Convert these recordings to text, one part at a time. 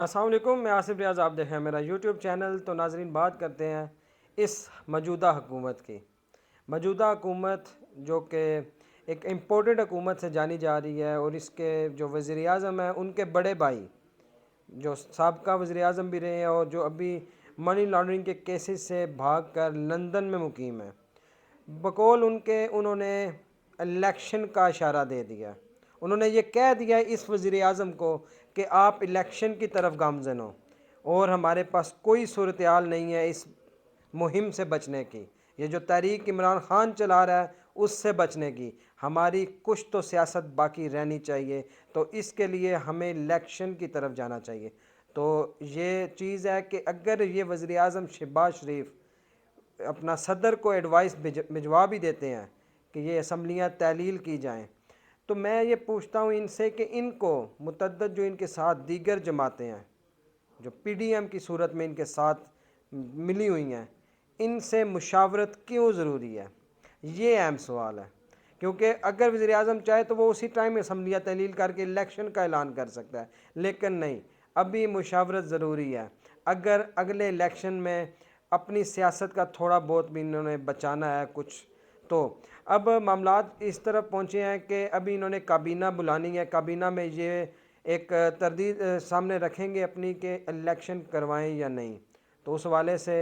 السلام علیکم، میں آصف ریاض، آپ دیکھ رہے ہیں میرا یوٹیوب چینل۔ تو ناظرین، بات کرتے ہیں اس موجودہ حکومت کی۔ موجودہ حکومت جو کہ ایک امپورٹڈ حکومت سے جانی جا رہی ہے، اور اس کے جو وزیر اعظم ہیں ان کے بڑے بھائی جو سابقہ وزیر اعظم بھی رہے ہیں اور جو ابھی منی لانڈرنگ کے کیسز سے بھاگ کر لندن میں مقیم ہیں، بقول ان کے انہوں نے الیکشن کا اشارہ دے دیا۔ انہوں نے یہ کہہ دیا اس وزیر اعظم کو کہ آپ الیکشن کی طرف گامزن ہو، اور ہمارے پاس کوئی صورتحال نہیں ہے اس مہم سے بچنے کی۔ یہ جو تحریک عمران خان چلا رہا ہے اس سے بچنے کی ہماری کچھ تو سیاست باقی رہنی چاہیے، تو اس کے لیے ہمیں الیکشن کی طرف جانا چاہیے۔ تو یہ چیز ہے کہ اگر یہ وزیر اعظم شہباز شریف اپنا صدر کو ایڈوائس بھجوا بھی دیتے ہیں کہ یہ اسمبلیاں تعلیل کی جائیں، تو میں یہ پوچھتا ہوں ان سے کہ ان کو متعدد جو ان کے ساتھ دیگر جماعتیں ہیں جو پی ڈی ایم کی صورت میں ان کے ساتھ ملی ہوئی ہیں، ان سے مشاورت کیوں ضروری ہے؟ یہ اہم سوال ہے، کیونکہ اگر وزیر اعظم چاہے تو وہ اسی ٹائم اسمبلیاں تحلیل کر کے الیکشن کا اعلان کر سکتا ہے، لیکن نہیں، ابھی مشاورت ضروری ہے۔ اگر اگلے الیکشن میں اپنی سیاست کا تھوڑا بہت بھی انہوں نے بچانا ہے کچھ، تو اب معاملات اس طرف پہنچے ہیں کہ ابھی انہوں نے کابینہ بلانی ہے۔ کابینہ میں یہ ایک تردید سامنے رکھیں گے اپنی کہ الیکشن کروائیں یا نہیں، تو اس حوالے سے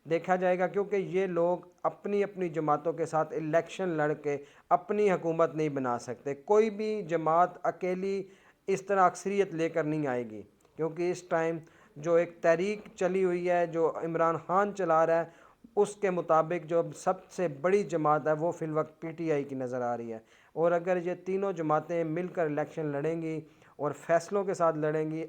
دیکھا جائے گا، کیونکہ یہ لوگ اپنی اپنی جماعتوں کے ساتھ الیکشن لڑ کے اپنی حکومت نہیں بنا سکتے۔ کوئی بھی جماعت اکیلی اس طرح اکثریت لے کر نہیں آئے گی، کیونکہ اس ٹائم جو ایک تحریک چلی ہوئی ہے جو عمران خان چلا رہا ہے، اس کے مطابق جو سب سے بڑی جماعت ہے وہ فی الوقت پی ٹی آئی کی نظر آ رہی ہے۔ اور اگر یہ تینوں جماعتیں مل کر الیکشن لڑیں گی اور فیصلوں کے ساتھ لڑیں گی،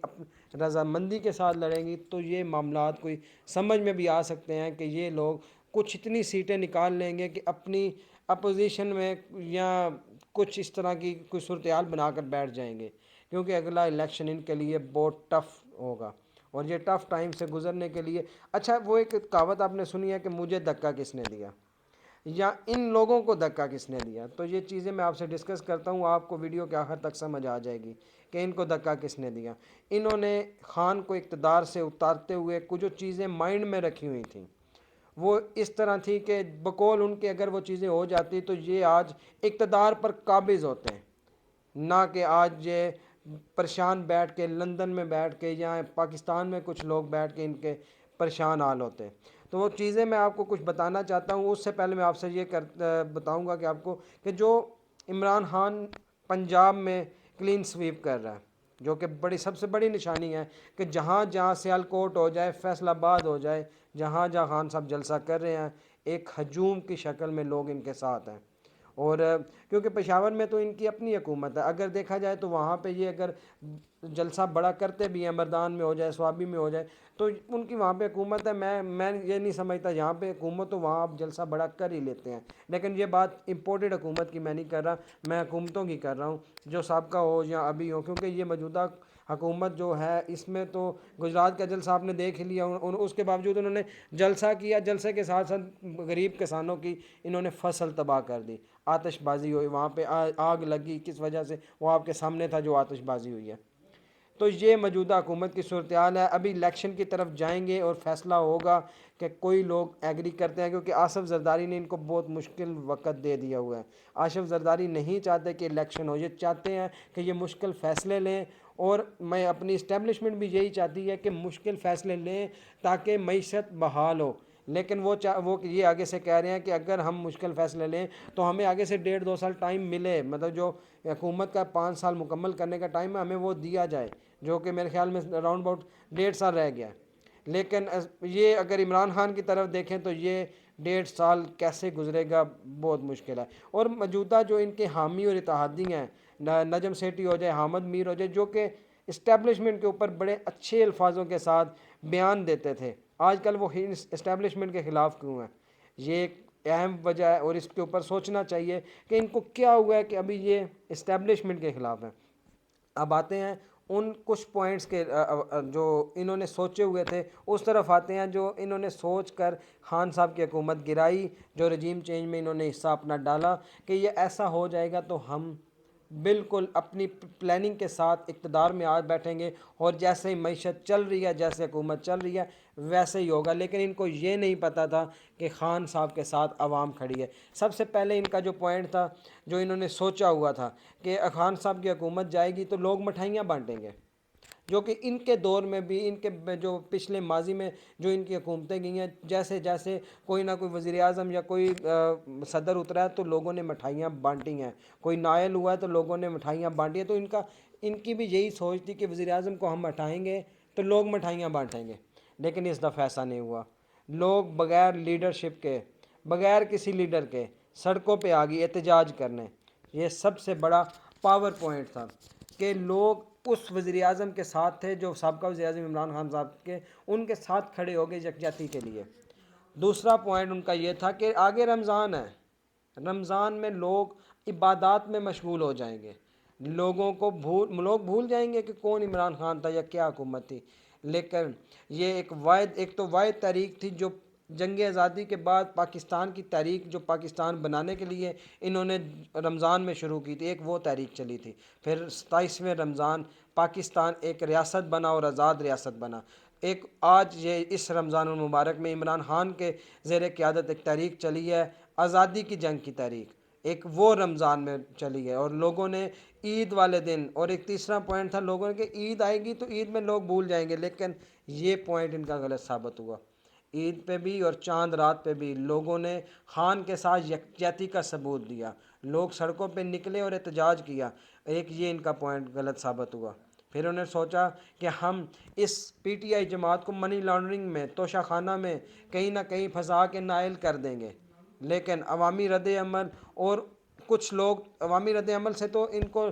رضامندی کے ساتھ لڑیں گی، تو یہ معاملات کوئی سمجھ میں بھی آ سکتے ہیں کہ یہ لوگ کچھ اتنی سیٹیں نکال لیں گے کہ اپنی اپوزیشن میں یا کچھ اس طرح کی کوئی صورتحال بنا کر بیٹھ جائیں گے، کیونکہ اگلا الیکشن ان کے لیے بہت ٹف ہوگا، اور یہ ٹف ٹائم سے گزرنے کے لیے اچھا وہ ایک کہاوت آپ نے سنی ہے کہ مجھے دھکا کس نے دیا، یا ان لوگوں کو دھکا کس نے دیا؟ تو یہ چیزیں میں آپ سے ڈسکس کرتا ہوں، آپ کو ویڈیو کے آخر تک سمجھ آ جائے گی کہ ان کو دھکا کس نے دیا۔ انہوں نے خان کو اقتدار سے اتارتے ہوئے کچھ جو چیزیں مائنڈ میں رکھی ہوئی تھیں وہ اس طرح تھی کہ بقول ان کے اگر وہ چیزیں ہو جاتی تو یہ آج اقتدار پر قابض ہوتے ہیں، نہ کہ آج یہ پریشان بیٹھ کے لندن میں بیٹھ کے یا پاکستان میں کچھ لوگ بیٹھ کے ان کے پریشان حال ہوتے ہیں۔ تو وہ چیزیں میں آپ کو کچھ بتانا چاہتا ہوں، اس سے پہلے میں آپ سے یہ بتاؤں گا کہ آپ کو کہ جو عمران خان پنجاب میں کلین سویپ کر رہا ہے، جو کہ بڑی سب سے بڑی نشانی ہے کہ جہاں جہاں سیالکوٹ ہو جائے، فیصل آباد ہو جائے، جہاں جہاں خان صاحب جلسہ کر رہے ہیں، ایک ہجوم کی شکل میں لوگ ان کے ساتھ ہیں۔ اور کیونکہ پشاور میں تو ان کی اپنی حکومت ہے، اگر دیکھا جائے تو وہاں پہ یہ اگر جلسہ بڑا کرتے بھی ہیں، مردان میں ہو جائے، سوابی میں ہو جائے، تو ان کی وہاں پہ حکومت ہے۔ میں یہ نہیں سمجھتا یہاں پہ حکومت ہو وہاں آپ جلسہ بڑا کر ہی لیتے ہیں، لیکن یہ بات امپورٹڈ حکومت کی میں نہیں کر رہا، میں حکومتوں کی کر رہا ہوں جو سابقہ ہو یا ابھی ہو، کیونکہ یہ موجودہ حکومت جو ہے اس میں تو گجرات کا جلسہ آپ نے دیکھ لیا، اس کے باوجود انہوں نے جلسہ کیا، جلسے کے ساتھ ساتھ غریب کسانوں کی انہوں نے فصل تباہ کر دی، آتش بازی ہوئی وہاں پہ، آگ لگی، کس وجہ سے وہ آپ کے سامنے تھا جو آتش بازی ہوئی ہے۔ تو یہ موجودہ حکومت کی صورتحال ہے۔ ابھی الیکشن کی طرف جائیں گے اور فیصلہ ہوگا کہ کوئی لوگ ایگری کرتے ہیں، کیونکہ آصف زرداری نے ان کو بہت مشکل وقت دے دیا ہوا ہے۔ آصف زرداری نہیں چاہتے کہ الیکشن ہو، یہ چاہتے ہیں کہ یہ مشکل فیصلے لیں، اور میں اپنی اسٹیبلشمنٹ بھی یہی چاہتی ہے کہ مشکل فیصلے لیں تاکہ معیشت بحال ہو، لیکن وہ یہ آگے سے کہہ رہے ہیں کہ اگر ہم مشکل فیصلے لیں تو ہمیں آگے سے 1.5-2 سال ٹائم ملے، مطلب جو حکومت کا 5 سال مکمل کرنے کا ٹائم ہے ہمیں وہ دیا جائے، جو کہ میرے خیال میں اراؤنڈ اباؤٹ 1.5 سال رہ گیا ہے۔ لیکن یہ اگر عمران خان کی طرف دیکھیں تو یہ 1.5 سال کیسے گزرے گا، بہت مشکل ہے۔ اور موجودہ جو ان کے حامی اور اتحادی ہیں، نجم سیٹھی ہو جائے، حامد میر ہو جائے، جو کہ اسٹیبلشمنٹ کے اوپر بڑے اچھے الفاظوں کے ساتھ بیان دیتے تھے، آج کل وہ اسٹیبلشمنٹ کے خلاف کیوں ہیں؟ یہ ایک اہم وجہ ہے، اور اس کے اوپر سوچنا چاہیے کہ ان کو کیا ہوا ہے کہ ابھی یہ اسٹیبلشمنٹ کے خلاف ہیں۔ اب آتے ہیں ان کچھ پوائنٹس کے جو انہوں نے سوچے ہوئے تھے، اس طرف آتے ہیں جو انہوں نے سوچ کر خان صاحب کی حکومت گرائی، جو رجیم چینج میں انہوں نے حصہ اپنا ڈالا کہ یہ ایسا ہو جائے گا تو ہم بالکل اپنی پلاننگ کے ساتھ اقتدار میں آ بیٹھیں گے، اور جیسے ہی معیشت چل رہی ہے، جیسے حکومت چل رہی ہے ویسے ہی ہوگا۔ لیکن ان کو یہ نہیں پتہ تھا کہ خان صاحب کے ساتھ عوام کھڑی ہے۔ سب سے پہلے ان کا جو پوائنٹ تھا، جو انہوں نے سوچا ہوا تھا کہ خان صاحب کی حکومت جائے گی تو لوگ مٹھائیاں بانٹیں گے، جو کہ ان کے دور میں بھی، ان کے جو پچھلے ماضی میں جو ان کی حکومتیں گئی ہیں، جیسے جیسے کوئی نہ کوئی وزیر اعظم یا کوئی صدر اترا ہے تو لوگوں نے مٹھائیاں بانٹی ہیں، کوئی نائل ہوا ہے تو لوگوں نے مٹھائیاں بانٹی ہیں۔ تو ان کی بھی یہی سوچ تھی کہ وزیر اعظم کو ہم ہٹائیں گے تو لوگ مٹھائیاں بانٹیں گے، لیکن اس دفعہ ایسا نہیں ہوا۔ لوگ بغیر لیڈرشپ کے، بغیر کسی لیڈر کے سڑکوں پہ آ گئی احتجاج کرنے۔ یہ سب سے بڑا پاور پوائنٹ تھا کہ لوگ اس وزیر اعظم کے ساتھ تھے، جو سابقہ وزیر اعظم عمران خان صاحب کے، ان کے ساتھ کھڑے ہو گئے یکجہتی کے لیے۔ دوسرا پوائنٹ ان کا یہ تھا کہ آگے رمضان ہے، رمضان میں لوگ عبادات میں مشغول ہو جائیں گے، لوگ بھول جائیں گے کہ کون عمران خان تھا یا کیا حکومت تھی۔ لیکن یہ ایک تو واحد تحریک تھی جو جنگ آزادی کے بعد پاکستان کی تحریک، جو پاکستان بنانے کے لیے انہوں نے رمضان میں شروع کی تھی، ایک وہ تحریک چلی تھی۔ پھر 27ویں رمضان پاکستان ایک ریاست بنا اور آزاد ریاست بنا۔ ایک آج یہ اس رمضان المبارک میں عمران خان کے زیر قیادت ایک تحریک چلی ہے، آزادی کی جنگ کی تحریک، ایک وہ رمضان میں چلی ہے، اور لوگوں نے عید والے دن، اور ایک تیسرا پوائنٹ تھا لوگوں نے کہ عید آئے گی تو عید میں لوگ بھول جائیں گے، لیکن یہ پوائنٹ ان کا غلط ثابت ہوا۔ عید پہ بھی اور چاند رات پہ بھی لوگوں نے خان کے ساتھ یکجہتی کا ثبوت دیا، لوگ سڑکوں پہ نکلے اور احتجاج کیا، ایک یہ ان کا پوائنٹ غلط ثابت ہوا۔ پھر انہوں نے سوچا کہ ہم اس پی ٹی آئی جماعت کو منی لانڈرنگ میں، توشہ خانہ میں کہیں نہ کہیں پھنسا کے نائل کر دیں گے، لیکن عوامی رد عمل، اور کچھ لوگ عوامی رد عمل سے تو ان کو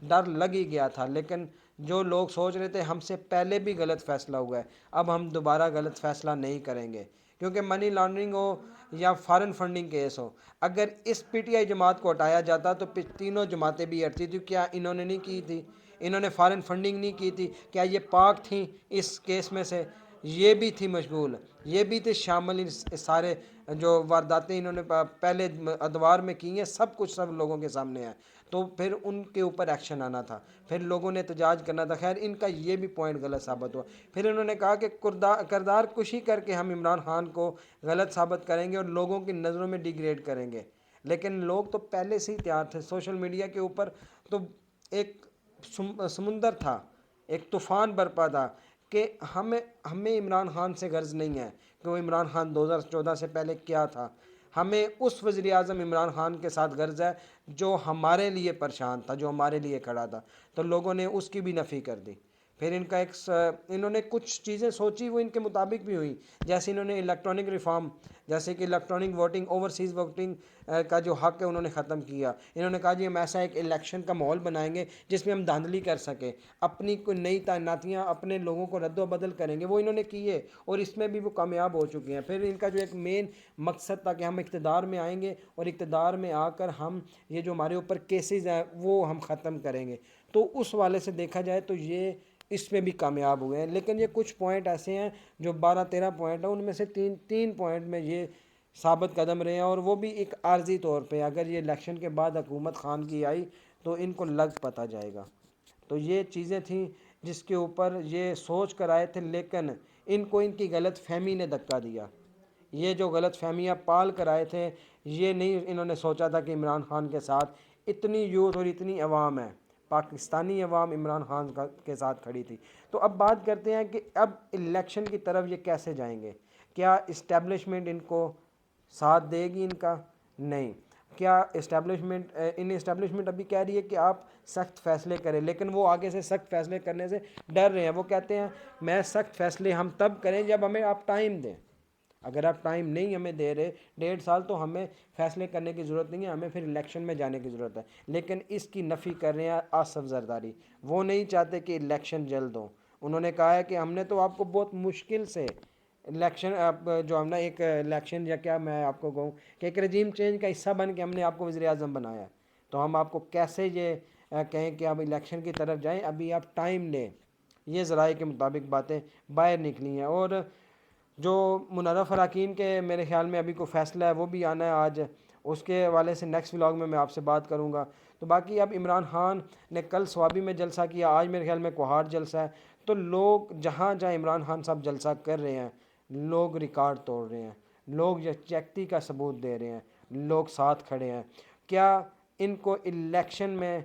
ڈر لگ ہی گیا تھا، لیکن جو لوگ سوچ رہے تھے ہم سے پہلے بھی غلط فیصلہ ہوا ہے، اب ہم دوبارہ غلط فیصلہ نہیں کریں گے، کیونکہ منی لانڈرنگ ہو یا فارن فنڈنگ کیس ہو، اگر اس پی ٹی آئی جماعت کو ہٹایا جاتا تو تینوں جماعتیں بھی ہٹتی تھی۔ کیا انہوں نے نہیں کی تھی؟ انہوں نے فارن فنڈنگ نہیں کی تھی؟ کیا یہ پاک تھیں اس کیس میں سے؟ یہ بھی تھی مشغول، یہ بھی تھے شامل، اس سارے جو وارداتیں انہوں نے پہلے ادوار میں کی ہیں، سب کچھ سب لوگوں کے سامنے ہے، تو پھر ان کے اوپر ایکشن آنا تھا، پھر لوگوں نے احتجاج کرنا تھا۔ خیر ان کا یہ بھی پوائنٹ غلط ثابت ہوا۔ پھر انہوں نے کہا کہ کردار کشی کر کے ہم عمران خان کو غلط ثابت کریں گے اور لوگوں کی نظروں میں ڈیگریڈ کریں گے، لیکن لوگ تو پہلے سے ہی تیار تھے۔ سوشل میڈیا کے اوپر تو ایک سمندر تھا، ایک طوفان برپا تھا کہ ہمیں عمران خان سے غرض نہیں ہے کہ وہ عمران خان 2014 سے پہلے کیا تھا، ہمیں اس وزیر اعظم عمران خان کے ساتھ غرض ہے جو ہمارے لیے پریشان تھا، جو ہمارے لیے کھڑا تھا، تو لوگوں نے اس کی بھی نفی کر دی۔ پھر انہوں نے کچھ چیزیں سوچی، وہ ان کے مطابق بھی ہوئیں، جیسے انہوں نے الیکٹرانک ریفارم، جیسے کہ الیکٹرانک ووٹنگ، اوورسیز ووٹنگ کا جو حق ہے انہوں نے ختم کیا۔ انہوں نے کہا جی ہم ایسا ایک الیکشن کا ماحول بنائیں گے جس میں ہم دھاندلی کر سکیں، اپنی کوئی نئی تعیناتیاں، اپنے لوگوں کو رد و بدل کریں گے، وہ انہوں نے کیے، اور اس میں بھی وہ کامیاب ہو چکے ہیں۔ پھر ان کا جو ایک مین مقصد تھا کہ ہم اقتدار میں آئیں گے اور اقتدار میں آ کر ہم یہ جو ہمارے اوپر کیسز ہیں وہ ہم ختم کریں گے، تو اس والے سے دیکھا جائے تو یہ اس میں بھی کامیاب ہوئے ہیں۔ لیکن یہ کچھ پوائنٹ ایسے ہیں جو 12-13 پوائنٹ ہیں، ان میں سے تین پوائنٹ میں یہ ثابت قدم رہے ہیں، اور وہ بھی ایک عارضی طور پہ، اگر یہ الیکشن کے بعد حکومت خان کی آئی تو ان کو لگ پتہ جائے گا۔ تو یہ چیزیں تھیں جس کے اوپر یہ سوچ کر آئے تھے، لیکن ان کو ان کی غلط فہمی نے دھکا دیا۔ یہ جو غلط فہمیاں پال کر آئے تھے، یہ نہیں انہوں نے سوچا تھا کہ عمران خان کے ساتھ اتنی یوتھ اور اتنی عوام ہے، پاکستانی عوام عمران خان کے ساتھ کھڑی تھی۔ تو اب بات کرتے ہیں کہ اب الیکشن کی طرف یہ کیسے جائیں گے؟ کیا اسٹیبلشمنٹ ان کو ساتھ دے گی ان کا؟ نہیں۔ کیا اسٹیبلشمنٹ ابھی کہہ رہی ہے کہ آپ سخت فیصلے کریں، لیکن وہ آگے سے سخت فیصلے کرنے سے ڈر رہے ہیں۔ وہ کہتے ہیں میں سخت فیصلے ہم تب کریں جب ہمیں آپ ٹائم دیں، اگر آپ ٹائم نہیں ہمیں دے رہے 1.5 سال تو ہمیں فیصلے کرنے کی ضرورت نہیں ہے، ہمیں پھر الیکشن میں جانے کی ضرورت ہے۔ لیکن اس کی نفی کر رہے ہیں آصف زرداری، وہ نہیں چاہتے کہ الیکشن جلد ہو۔ انہوں نے کہا ہے کہ ہم نے تو آپ کو بہت مشکل سے الیکشن، جو ہم نے ایک الیکشن، یا کیا میں آپ کو کہوں کہ ایک رجیم چینج کا حصہ بن کے ہم نے آپ کو وزیر اعظم بنایا ہے، تو ہم آپ کو کیسے یہ کہیں کہ آپ الیکشن کی طرف جائیں، ابھی آپ ٹائم لیں۔ یہ ذرائع کے مطابق باتیں باہر نکلی ہیں، اور جو منظف اراکین کے میرے خیال میں ابھی کوئی فیصلہ ہے وہ بھی آنا ہے آج، اس کے حوالے سے نیکسٹ ولاگ میں آپ سے بات کروں گا۔ تو باقی اب عمران خان نے کل سوابی میں جلسہ کیا، آج میرے خیال میں کوہاٹ جلسہ ہے، تو لوگ جہاں جہاں عمران خان صاحب جلسہ کر رہے ہیں لوگ ریکارڈ توڑ رہے ہیں، لوگ یکجہتی کا ثبوت دے رہے ہیں، لوگ ساتھ کھڑے ہیں۔ کیا ان کو الیکشن میں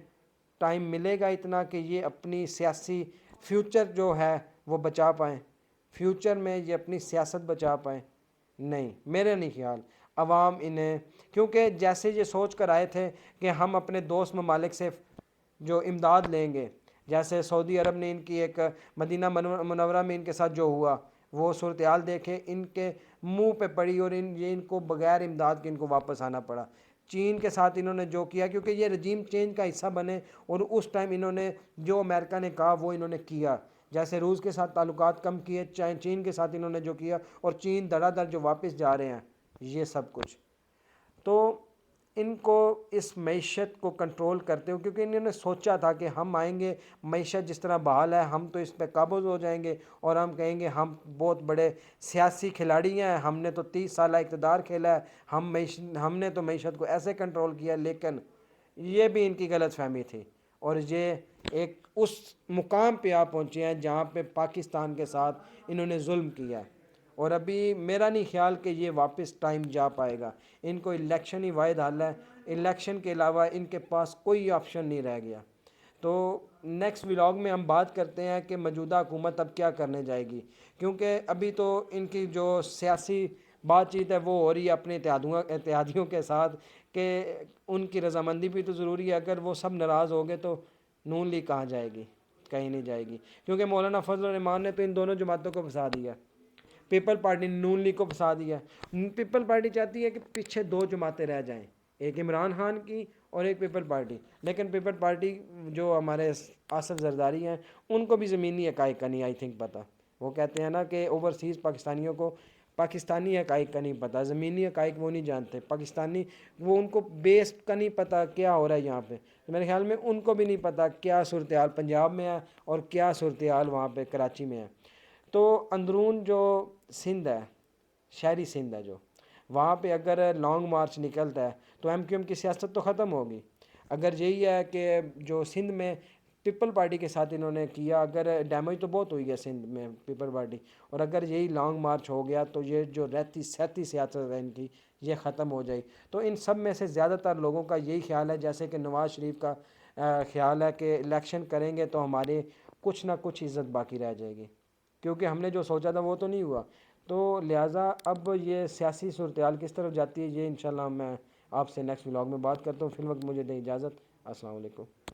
ٹائم ملے گا اتنا کہ یہ اپنی سیاسی فیوچر جو ہے وہ بچا پائیں، فیوچر میں یہ اپنی سیاست بچا پائیں؟ نہیں، میرے نہیں خیال۔ عوام انہیں، کیونکہ جیسے یہ سوچ کر آئے تھے کہ ہم اپنے دوست ممالک سے جو امداد لیں گے، جیسے سعودی عرب نے ان کی ایک مدینہ منورہ میں ان کے ساتھ جو ہوا، وہ صورتحال دیکھے ان کے منہ پہ پڑی اور ان کو بغیر امداد کے ان کو واپس آنا پڑا۔ چین کے ساتھ انہوں نے جو کیا، کیونکہ یہ رجیم چینج کا حصہ بنے، اور اس ٹائم انہوں نے جو امریکہ نے کہا وہ انہوں نے کیا، جیسے روس کے ساتھ تعلقات کم کیے، چین کے ساتھ انہوں نے جو کیا، اور چین دھڑا دھڑ جو واپس جا رہے ہیں یہ سب کچھ۔ تو ان کو اس معیشت کو کنٹرول کرتے ہو، کیونکہ انہوں نے سوچا تھا کہ ہم آئیں گے، معیشت جس طرح بحال ہے ہم تو اس پہ قابض ہو جائیں گے، اور ہم کہیں گے ہم بہت بڑے سیاسی کھلاڑی ہیں، ہم نے تو 30 سالہ اقتدار کھیلا ہے، ہم نے تو معیشت کو ایسے کنٹرول کیا۔ لیکن یہ بھی ان کی غلط فہمی تھی، اور یہ ایک اس مقام پہ آپ پہنچے ہیں جہاں پہ پاکستان کے ساتھ انہوں نے ظلم کیا ہے، اور ابھی میرا نہیں خیال کہ یہ واپس ٹائم جا پائے گا۔ ان کو الیکشن ہی واحد حل ہے، الیکشن کے علاوہ ان کے پاس کوئی آپشن نہیں رہ گیا۔ تو نیکسٹ ولاگ میں ہم بات کرتے ہیں کہ موجودہ حکومت اب کیا کرنے جائے گی، کیونکہ ابھی تو ان کی جو سیاسی بات چیت ہے وہ ہو رہی ہے اپنے اتحادیوں کے ساتھ، کہ ان کی رضامندی بھی تو ضروری ہے۔ اگر وہ سب ناراض ہو گئے تو نون لیگ کہاں جائے گی؟ کہیں نہیں جائے گی، کیونکہ مولانا فضل الرحمان نے تو ان دونوں جماعتوں کو پھنسا دیا، پیپل پارٹی نے نون لیگ کو پھنسا دیا۔ پیپل پارٹی چاہتی ہے کہ پیچھے دو جماعتیں رہ جائیں، ایک عمران خان کی اور ایک پیپل پارٹی، لیکن پیپل پارٹی جو ہمارے آصف زرداری ہیں ان کو بھی زمینی حقائق کا نہیں آئی تھنک پتہ۔ وہ کہتے ہیں نا کہ اوورسیز پاکستانیوں کو پاکستانی حقائق کا نہیں پتہ، زمینی حقائق وہ نہیں جانتے، پاکستانی وہ ان کو بیس کا نہیں پتہ کیا ہو رہا ہے یہاں پہ۔ میرے خیال میں ان کو بھی نہیں پتہ کیا صورتحال پنجاب میں ہے اور کیا صورتحال وہاں پہ کراچی میں ہے۔ تو اندرون جو سندھ ہے، شہری سندھ ہے جو، وہاں پہ اگر لانگ مارچ نکلتا ہے تو ایم کیو ایم کی سیاست تو ختم ہوگی۔ اگر یہی ہے کہ جو سندھ میں پیپل پارٹی کے ساتھ انہوں نے کیا، اگر ڈیمیج تو بہت ہوئی ہے سندھ میں پیپل پارٹی، اور اگر یہی لانگ مارچ ہو گیا تو یہ جو رہتی سہتی سیاست ہے ان کی یہ ختم ہو جائے۔ تو ان سب میں سے زیادہ تر لوگوں کا یہی خیال ہے، جیسے کہ نواز شریف کا خیال ہے کہ الیکشن کریں گے تو ہمارے کچھ نہ کچھ عزت باقی رہ جائے گی، کیونکہ ہم نے جو سوچا تھا وہ تو نہیں ہوا۔ تو لہٰذا اب یہ سیاسی صورتحال کس طرف جاتی ہے یہ انشاءاللہ میں آپ سے نیکسٹ ولاگ میں بات کرتا ہوں۔ فی الوقت مجھے دیں اجازت، السلام علیکم۔